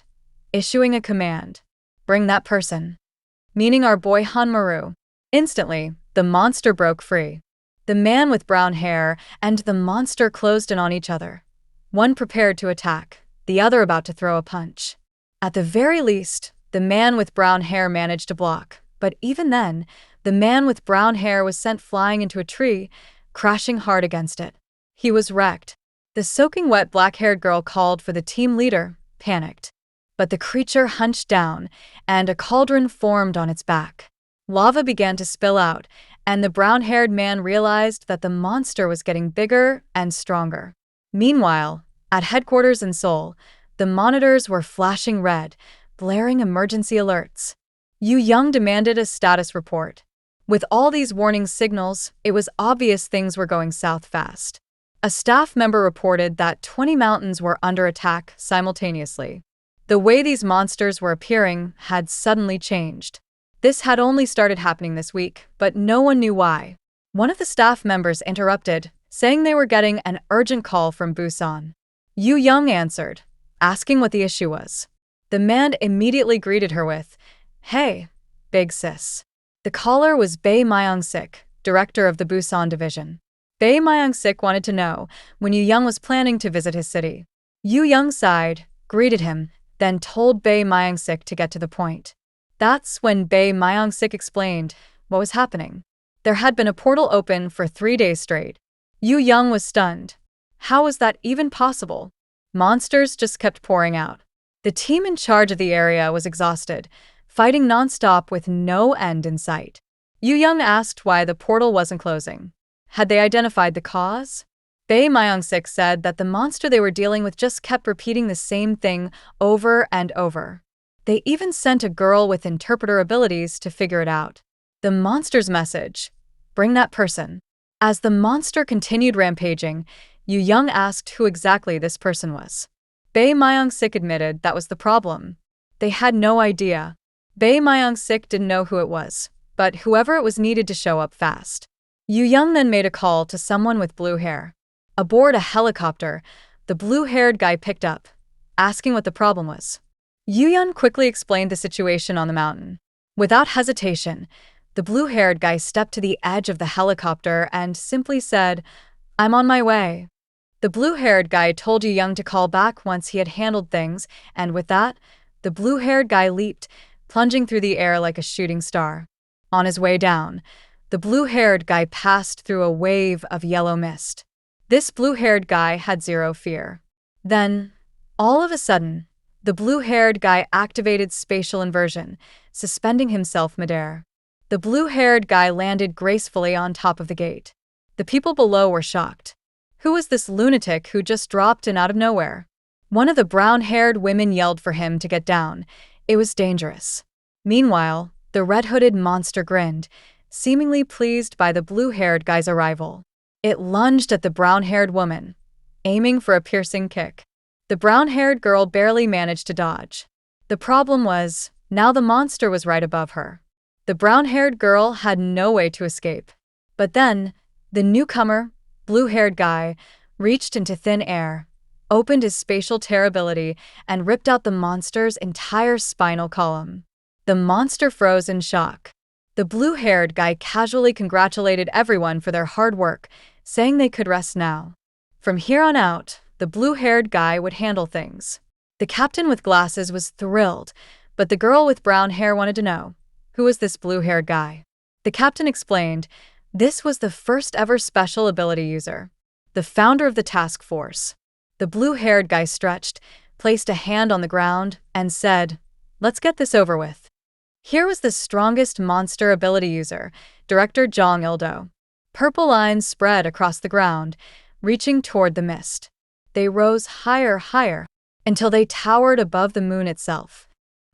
issuing a command. Bring that person. Meaning our boy Han Maru. Instantly, the monster broke free. The man with brown hair and the monster closed in on each other. One prepared to attack, the other about to throw a punch. At the very least, the man with brown hair managed to block, but even then, the man with brown hair was sent flying into a tree, crashing hard against it. He was wrecked. The soaking wet black-haired girl called for the team leader, panicked. But the creature hunched down, and a cauldron formed on its back. Lava began to spill out, and the brown-haired man realized that the monster was getting bigger and stronger. Meanwhile, at headquarters in Seoul, the monitors were flashing red, blaring emergency alerts. Yu Young demanded a status report. With all these warning signals, it was obvious things were going south fast. A staff member reported that 20 mountains were under attack simultaneously. The way these monsters were appearing had suddenly changed. This had only started happening this week, but no one knew why. One of the staff members interrupted, saying they were getting an urgent call from Busan. Yu Young answered, asking what the issue was. The man immediately greeted her with, "Hey, big sis." The caller was Bae Myung-sik, director of the Busan division. Bae Myung-sik wanted to know when Yu Young was planning to visit his city. Yu Young sighed, greeted him, then told Bae Myung-sik to get to the point. That's when Bae Myung-sik explained what was happening. There had been a portal open for 3 days straight. Yu Young was stunned. How was that even possible? Monsters just kept pouring out. The team in charge of the area was exhausted, fighting nonstop with no end in sight. Yu Young asked why the portal wasn't closing. Had they identified the cause? Bae Myung-sik said that the monster they were dealing with just kept repeating the same thing over and over. They even sent a girl with interpreter abilities to figure it out. The monster's message: bring that person. As the monster continued rampaging, Yu Young asked who exactly this person was. Bae Myung-sik admitted that was the problem. They had no idea. Bae Myung-sik didn't know who it was, but whoever it was needed to show up fast. Yu Young then made a call to someone with blue hair. Aboard a helicopter, the blue-haired guy picked up, asking what the problem was. Yu Young quickly explained the situation on the mountain. Without hesitation, the blue-haired guy stepped to the edge of the helicopter and simply said, "I'm on my way." The blue-haired guy told Yu Young to call back once he had handled things, and with that, the blue-haired guy leaped, plunging through the air like a shooting star. On his way down, the blue-haired guy passed through a wave of yellow mist. This blue-haired guy had zero fear. Then, all of a sudden, the blue-haired guy activated spatial inversion, suspending himself midair. The blue-haired guy landed gracefully on top of the gate. The people below were shocked. Who was this lunatic who just dropped in out of nowhere? One of the brown-haired women yelled for him to get down. It was dangerous. Meanwhile, the red-hooded monster grinned, seemingly pleased by the blue-haired guy's arrival. It lunged at the brown-haired woman, aiming for a piercing kick. The brown-haired girl barely managed to dodge. The problem was, now the monster was right above her. The brown-haired girl had no way to escape. But then, the newcomer, blue-haired guy, reached into thin air, opened his spatial tear ability, and ripped out the monster's entire spinal column. The monster froze in shock. The blue-haired guy casually congratulated everyone for their hard work, saying they could rest now. From here on out, the blue-haired guy would handle things. The captain with glasses was thrilled, but the girl with brown hair wanted to know, who was this blue-haired guy? The captain explained, this was the first ever special ability user, the founder of the task force. The blue-haired guy stretched, placed a hand on the ground, and said, "Let's get this over with." Here was the strongest monster ability user, Director Jong. Purple lines spread across the ground, reaching toward the mist. They rose higher, until they towered above the moon itself.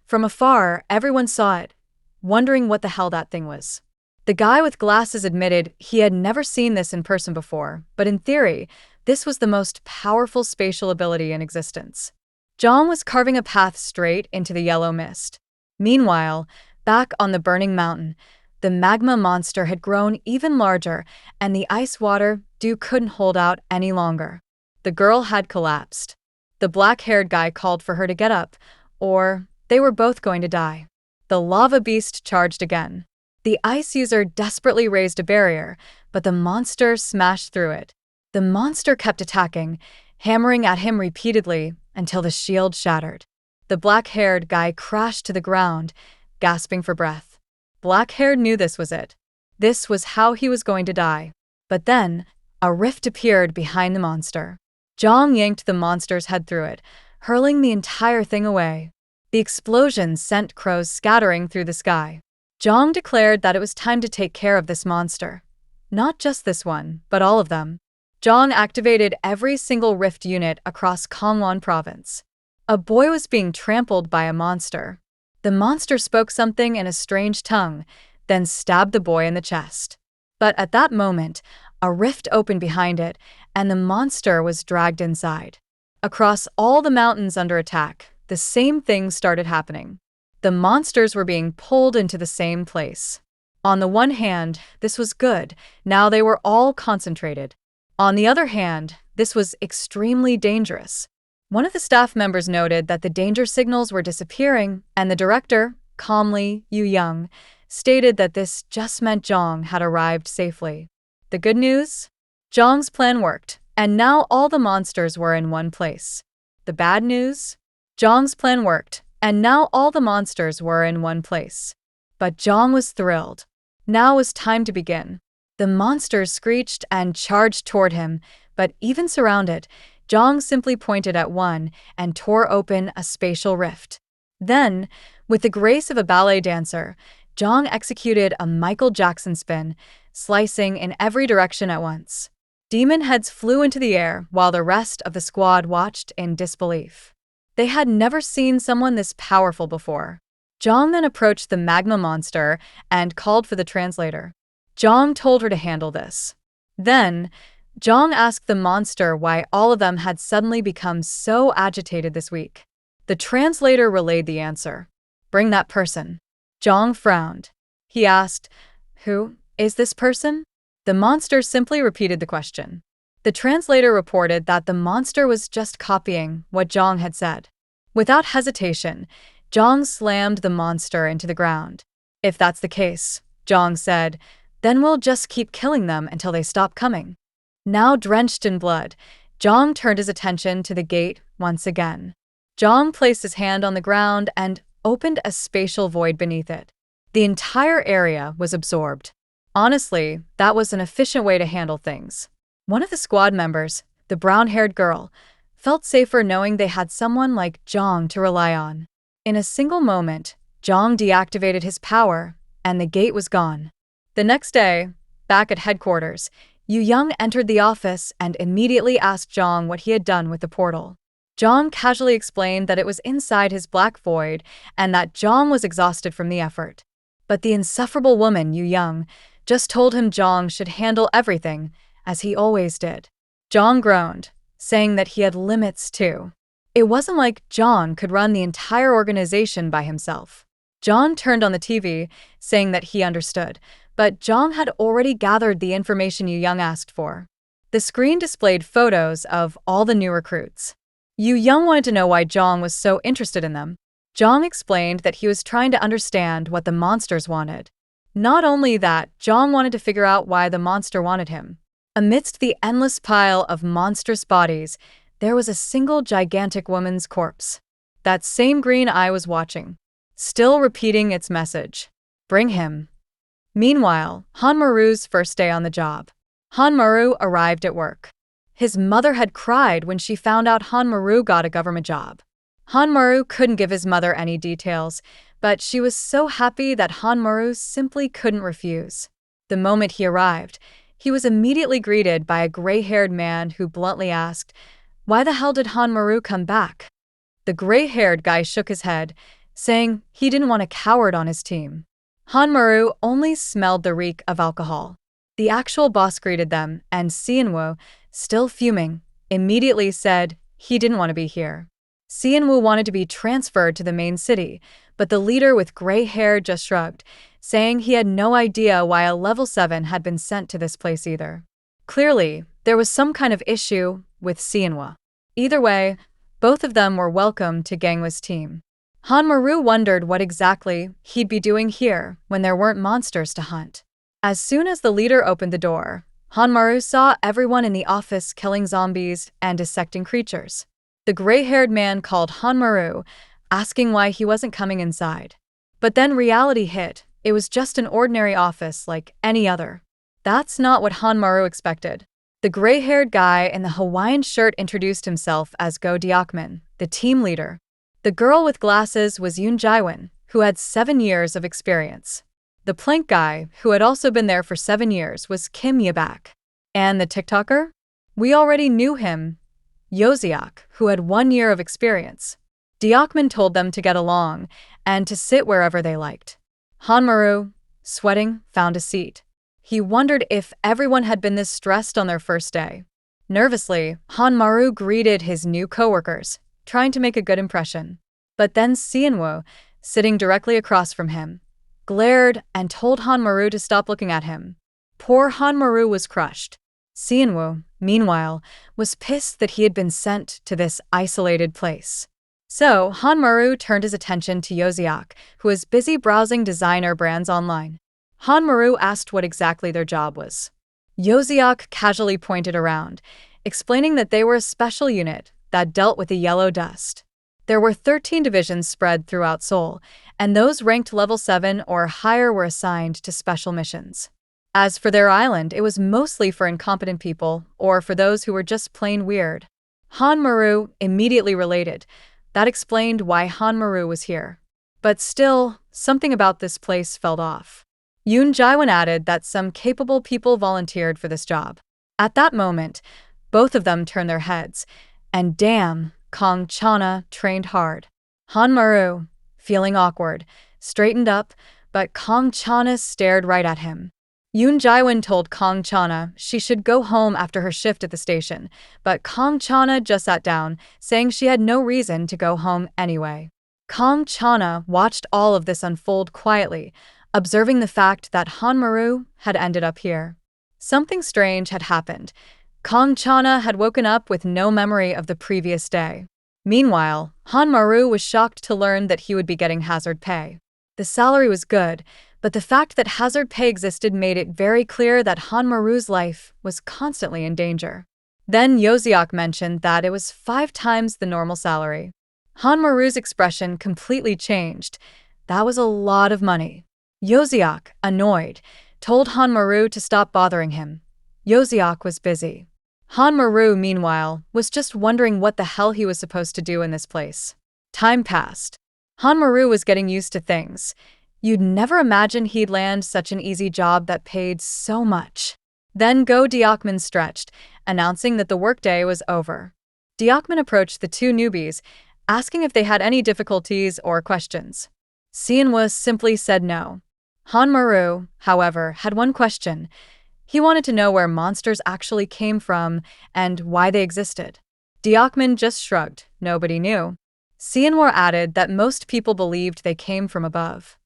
From afar, everyone saw it, wondering what the hell that thing was. The guy with glasses admitted he had never seen this in person before, but in theory, this was the most powerful spatial ability in existence. Jong was carving a path straight into the yellow mist. Meanwhile, back on the burning mountain, the magma monster had grown even larger, and the ice water dew couldn't hold out any longer. The girl had collapsed. The black-haired guy called for her to get up, or they were both going to die. The lava beast charged again. The ice user desperately raised a barrier, but the monster smashed through it. The monster kept attacking, hammering at him repeatedly until the shield shattered. The black-haired guy crashed to the ground, gasping for breath. Black-haired knew this was it. This was how he was going to die. But then, a rift appeared behind the monster. Jong yanked the monster's head through it, hurling the entire thing away. The explosion sent crows scattering through the sky. Jong declared that it was time to take care of this monster. Not just this one, but all of them. Jong activated every single rift unit across Gangwon province. A boy was being trampled by a monster. The monster spoke something in a strange tongue, then stabbed the boy in the chest. But at that moment, a rift opened behind it, and the monster was dragged inside. Across all the mountains under attack, the same thing started happening. The monsters were being pulled into the same place. On the one hand, this was good, now they were all concentrated. On the other hand, this was extremely dangerous. One of the staff members noted that the danger signals were disappearing, and the director, calmly, Yu Young, stated that this just meant Jong had arrived safely. The good news? Jong's plan worked, and now all the monsters were in one place. The bad news? Jong's plan worked, and now all the monsters were in one place. But Jong was thrilled. Now was time to begin. The monsters screeched and charged toward him, but even surrounded, Jong simply pointed at one and tore open a spatial rift. Then, with the grace of a ballet dancer, Jong executed a Michael Jackson spin, slicing in every direction at once. Demon heads flew into the air while the rest of the squad watched in disbelief. They had never seen someone this powerful before. Jong then approached the magma monster and called for the translator. Jong told her to handle this. Then, Jong asked the monster why all of them had suddenly become so agitated this week. The translator relayed the answer. "Bring that person." Jong frowned. He asked, "Who is this person?" The monster simply repeated the question. The translator reported that the monster was just copying what Jong had said. Without hesitation, Jong slammed the monster into the ground. "If that's the case," Jong said, "then we'll just keep killing them until they stop coming." Now drenched in blood, Jong turned his attention to the gate once again. Jong placed his hand on the ground and opened a spatial void beneath it. The entire area was absorbed. Honestly, that was an efficient way to handle things. One of the squad members, the brown-haired girl, felt safer knowing they had someone like Jong to rely on. In a single moment, Jong deactivated his power, and the gate was gone. The next day, back at headquarters, Yu Young entered the office and immediately asked Jong what he had done with the portal. Jong casually explained that it was inside his black void and that Jong was exhausted from the effort. But the insufferable woman, Yu Young, just told him Jong should handle everything, as he always did. Jong groaned, saying that he had limits too. It wasn't like Jong could run the entire organization by himself. Jong turned on the TV, saying that he understood, but Jong had already gathered the information Yu Young asked for. The screen displayed photos of all the new recruits. Yu Young wanted to know why Jong was so interested in them. Jong explained that he was trying to understand what the monsters wanted. Not only that, Jong wanted to figure out why the monster wanted him. Amidst the endless pile of monstrous bodies, there was a single gigantic woman's corpse. That same green eye was watching, still repeating its message. "Bring him." Meanwhile, Han Maru's first day on the job. Han Maru arrived at work. His mother had cried when she found out Han Maru got a government job. Han Maru couldn't give his mother any details, but she was so happy that Han Maru simply couldn't refuse. The moment he arrived, he was immediately greeted by a gray-haired man who bluntly asked, "Why the hell did Han Maru come back?" The gray-haired guy shook his head, saying he didn't want a coward on his team. Han Maru only smelled the reek of alcohol. The actual boss greeted them, and Sianwoo, still fuming, immediately said he didn't want to be here. Sianwoo wanted to be transferred to the main city, but the leader with gray hair just shrugged, saying he had no idea why a level 7 had been sent to this place either. Clearly, there was some kind of issue with Sianwoo. Either way, both of them were welcome to Gangwa's team. Han Maru wondered what exactly he'd be doing here when there weren't monsters to hunt. As soon as the leader opened the door, Han Maru saw everyone in the office killing zombies and dissecting creatures. The gray-haired man called Han Maru, asking why he wasn't coming inside. But then reality hit. It was just an ordinary office like any other. That's not what Han Maru expected. The gray-haired guy in the Hawaiian shirt introduced himself as Go Deokman, the team leader. The girl with glasses was Yoon Jae-won, who had 7 years of experience. The plank guy, who had also been there for 7 years, was Kim Yabak. And the TikToker? We already knew him, Yoziak, who had 1 year of experience. Deokman told them to get along and to sit wherever they liked. Han Maru, sweating, found a seat. He wondered if everyone had been this stressed on their first day. Nervously, Han Maru greeted his new coworkers, trying to make a good impression. But then Sianwoo, sitting directly across from him, glared and told Han Maru to stop looking at him. Poor Han Maru was crushed. Sianwoo, meanwhile, was pissed that he had been sent to this isolated place. So, Han Maru turned his attention to Yoziak, who was busy browsing designer brands online. Han Maru asked what exactly their job was. Yoziak casually pointed around, explaining that they were a special unit that dealt with the yellow dust. There were 13 divisions spread throughout Seoul, and those ranked level 7 or higher were assigned to special missions. As for their island, it was mostly for incompetent people or for those who were just plain weird. Han Maru immediately related. That explained why Han Maru was here. But still, something about this place felt off. Yoon Jae-won added that some capable people volunteered for this job. At that moment, both of them turned their heads, and damn, Kong Chana trained hard. Han Maru, feeling awkward, straightened up, but Kong Chana stared right at him. Yoon Jae-won told Kong Chana she should go home after her shift at the station, but Kong Chana just sat down, saying she had no reason to go home anyway. Kong Chana watched all of this unfold quietly, observing the fact that Maru had ended up here. Something strange had happened. Kong Chana had woken up with no memory of the previous day. Meanwhile, Maru was shocked to learn that he would be getting hazard pay. The salary was good, but the fact that hazard pay existed made it very clear that Maru's life was constantly in danger. Then Yoziak mentioned that it was 5 times the normal salary. Maru's expression completely changed. That was a lot of money. Yoziak, annoyed, told Maru to stop bothering him. Yoziak was busy. Maru, meanwhile, was just wondering what the hell he was supposed to do in this place. Time passed. Maru was getting used to things. You'd never imagine he'd land such an easy job that paid so much. Then Go Diakman stretched, announcing that the workday was over. Diakman approached the 2 newbies, asking if they had any difficulties or questions. Sianwa simply said no. Maru, however, had one question. He wanted to know where monsters actually came from and why they existed. Diakman just shrugged. Nobody knew. Sianwa added that most people believed they came from above.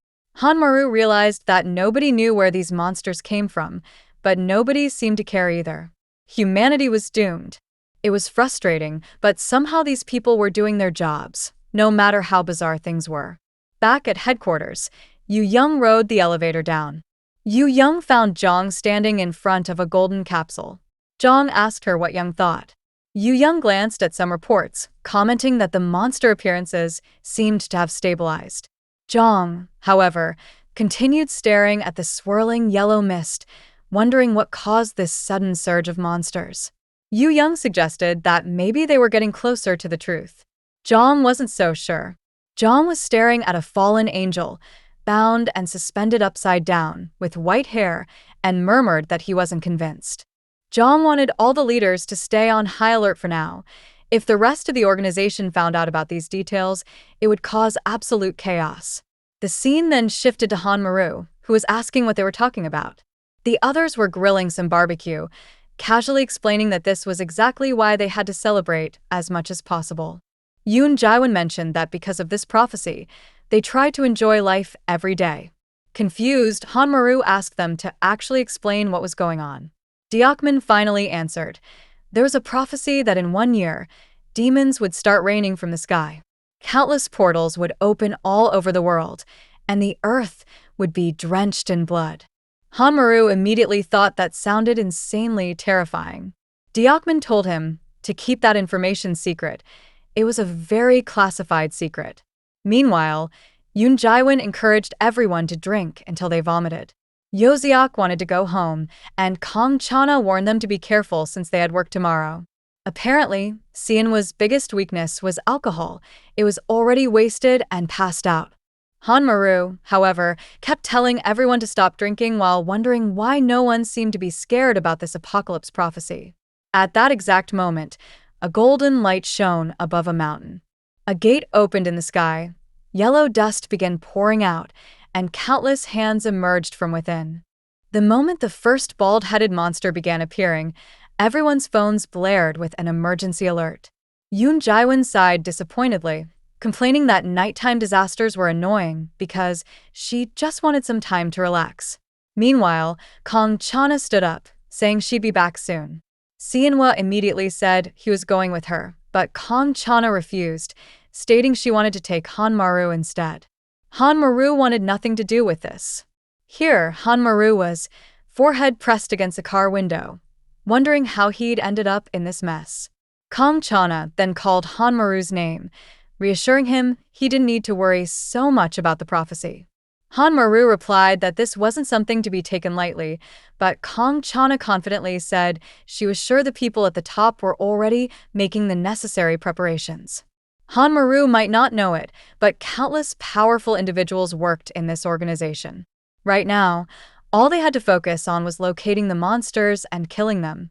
Maru realized that nobody knew where these monsters came from, but nobody seemed to care either. Humanity was doomed. It was frustrating, but somehow these people were doing their jobs, no matter how bizarre things were. Back at headquarters, Yu Young rode the elevator down. Yu Young found Jong standing in front of a golden capsule. Jong asked her what Young thought. Yu Young glanced at some reports, commenting that the monster appearances seemed to have stabilized. Jong, however, continued staring at the swirling yellow mist, wondering what caused this sudden surge of monsters. Yu Young suggested that maybe they were getting closer to the truth. Jong wasn't so sure. Jong was staring at a fallen angel, bound and suspended upside down, with white hair, and murmured that he wasn't convinced. Jong wanted all the leaders to stay on high alert for now. If the rest of the organization found out about these details, it would cause absolute chaos. The scene then shifted to Maru, who was asking what they were talking about. The others were grilling some barbecue, casually explaining that this was exactly why they had to celebrate as much as possible. Yoon Jaewon mentioned that because of this prophecy, they tried to enjoy life every day. Confused, Maru asked them to actually explain what was going on. Diakman finally answered. There was a prophecy that in 1 year, demons would start raining from the sky. Countless portals would open all over the world, and the earth would be drenched in blood. Maru immediately thought that sounded insanely terrifying. Diakman told him to keep that information secret. It was a very classified secret. Meanwhile, Yoon Jaewon encouraged everyone to drink until they vomited. Yoziak wanted to go home, and Kong Chana warned them to be careful since they had work tomorrow. Apparently, Sianwa's biggest weakness was alcohol. It was already wasted and passed out. Maru, however, kept telling everyone to stop drinking while wondering why no one seemed to be scared about this apocalypse prophecy. At that exact moment, a golden light shone above a mountain. A gate opened in the sky. Yellow dust began pouring out, and countless hands emerged from within. The moment the first bald-headed monster began appearing, everyone's phones blared with an emergency alert. Yoon Jaewon sighed disappointedly, complaining that nighttime disasters were annoying because she just wanted some time to relax. Meanwhile, Kong Chana stood up, saying she'd be back soon. Sianwa immediately said he was going with her, but Kong Chana refused, stating she wanted to take Maru instead. Maru wanted nothing to do with this. Here, Maru was, forehead pressed against a car window, wondering how he'd ended up in this mess. Kong Chana then called Maru's name, reassuring him he didn't need to worry so much about the prophecy. Maru replied that this wasn't something to be taken lightly, but Kong Chana confidently said she was sure the people at the top were already making the necessary preparations. Maru might not know it, but countless powerful individuals worked in this organization. Right now, all they had to focus on was locating the monsters and killing them.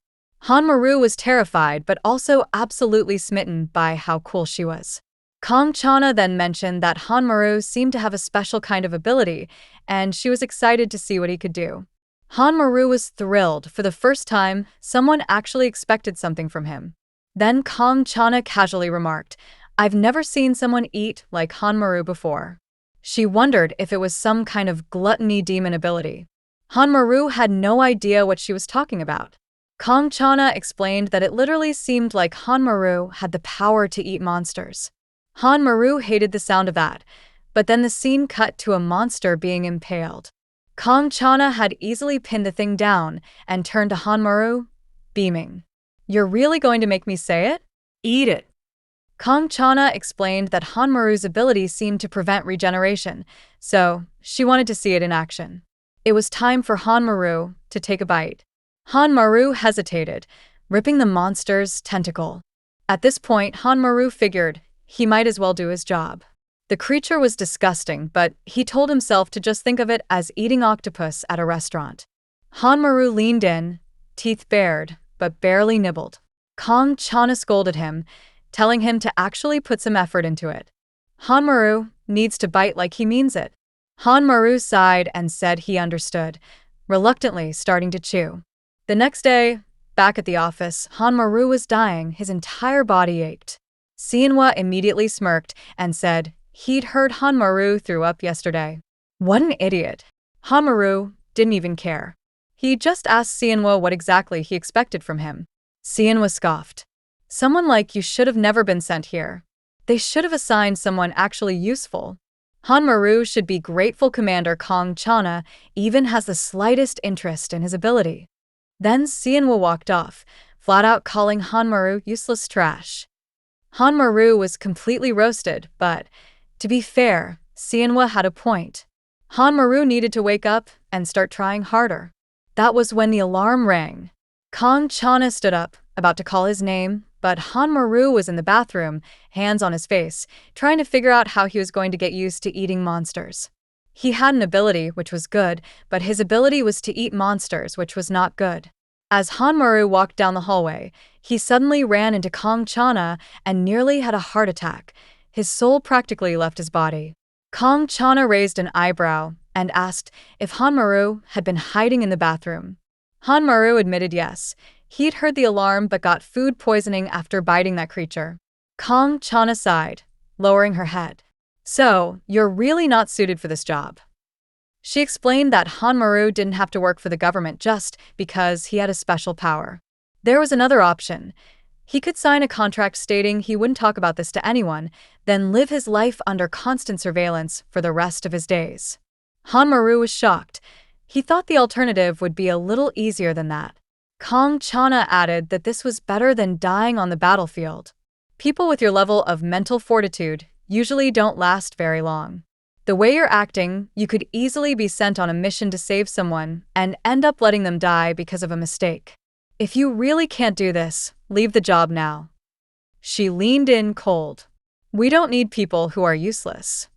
Maru was terrified but also absolutely smitten by how cool she was. Kong Chana then mentioned that Maru seemed to have a special kind of ability, and she was excited to see what he could do. Maru was thrilled. For the first time, someone actually expected something from him. Then Kong Chana casually remarked, "I've never seen someone eat like Maru before." She wondered if it was some kind of gluttony demon ability. Hanmaru had no idea what she was talking about. Kong Chana explained that it literally seemed like Hanmaru had the power to eat monsters. Hanmaru hated the sound of that, but then the scene cut to a monster being impaled. Kong Chana had easily pinned the thing down and turned to Hanmaru, beaming. "You're really going to make me say it?" Eat it. Kong Chana explained that Hanmaru's ability seemed to prevent regeneration, so she wanted to see it in action. It was time for Hanmaru to take a bite. Hanmaru hesitated, ripping the monster's tentacle. At this point, Hanmaru figured he might as well do his job. The creature was disgusting, but he told himself to just think of it as eating octopus at a restaurant. Hanmaru leaned in, teeth bared, but barely nibbled. Kong Chana scolded him, telling him to actually put some effort into it. Hanmaru needs to bite like he means it. Hanmaru sighed and said he understood, reluctantly starting to chew. The next day, back at the office, Hanmaru was dying, his entire body ached. Sienwa immediately smirked and said he'd heard Hanmaru threw up yesterday. What an idiot. Hanmaru didn't even care. He just asked Sienwa what exactly he expected from him. Sienwa scoffed. "Someone like you should have never been sent here. They should have assigned someone actually useful. Hanmaru should be grateful Commander Kong Chana even has the slightest interest in his ability." Then Sienwa walked off, flat out calling Hanmaru useless trash. Hanmaru was completely roasted, but, to be fair, Sienwa had a point. Hanmaru needed to wake up and start trying harder. That was when the alarm rang. Kong Chana stood up, about to call his name, but Hanmaru was in the bathroom, hands on his face, trying to figure out how he was going to get used to eating monsters. He had an ability, which was good, but his ability was to eat monsters, which was not good. As Hanmaru walked down the hallway, he suddenly ran into Kong Chana and nearly had a heart attack. His soul practically left his body. Kong Chana raised an eyebrow and asked if Hanmaru had been hiding in the bathroom. Hanmaru admitted yes. He'd heard the alarm but got food poisoning after biting that creature. Kong Chana sighed, lowering her head. "So, you're really not suited for this job." She explained that Hanmaru didn't have to work for the government just because he had a special power. There was another option. He could sign a contract stating he wouldn't talk about this to anyone, then live his life under constant surveillance for the rest of his days. Hanmaru was shocked. He thought the alternative would be a little easier than that. Kong Chana added that this was better than dying on the battlefield. People with your level of mental fortitude usually don't last very long. The way you're acting, you could easily be sent on a mission to save someone and end up letting them die because of a mistake. If you really can't do this, leave the job now. She leaned in cold. We don't need people who are useless.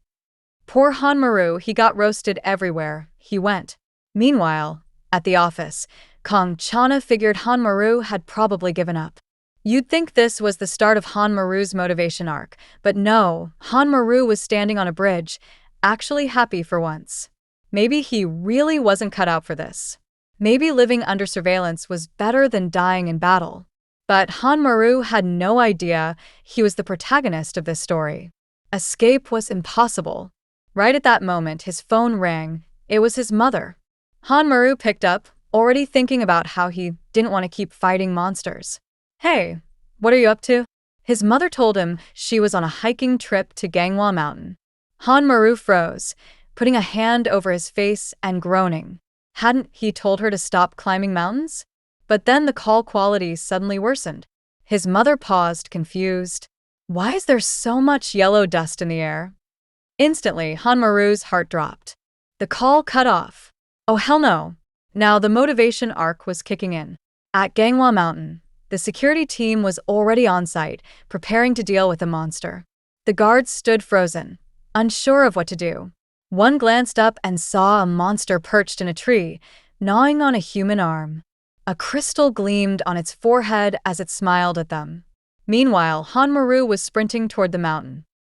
Poor Hanmaru, he got roasted everywhere he went. Meanwhile, at the office, Kong Chana figured Hanmaru had probably given up. You'd think this was the start of Hanmaru's motivation arc, but no, Hanmaru was standing on a bridge, actually happy for once. Maybe he really wasn't cut out for this. Maybe living under surveillance was better than dying in battle. But Hanmaru had no idea he was the protagonist of this story. Escape was impossible. Right at that moment, his phone rang. It was his mother. Hanmaru picked up, already thinking about how he didn't want to keep fighting monsters. "Hey, what are you up to?" His mother told him she was on a hiking trip to Ganghwa Mountain. Hanmaru froze, putting a hand over his face and groaning. Hadn't he told her to stop climbing mountains? But then the call quality suddenly worsened. His mother paused, confused. Why is there so much yellow dust in the air? Instantly, Hanmaru's heart dropped. The call cut off. Oh hell no. Now the motivation arc was kicking in. At Ganghwa Mountain, the security team was already on site, preparing to deal with the monster. The guards stood frozen, unsure of what to do. One glanced up and saw a monster perched in a tree, gnawing on a human arm. A crystal gleamed on its forehead as it smiled at them. Meanwhile, Hanmaru was sprinting toward the mountain.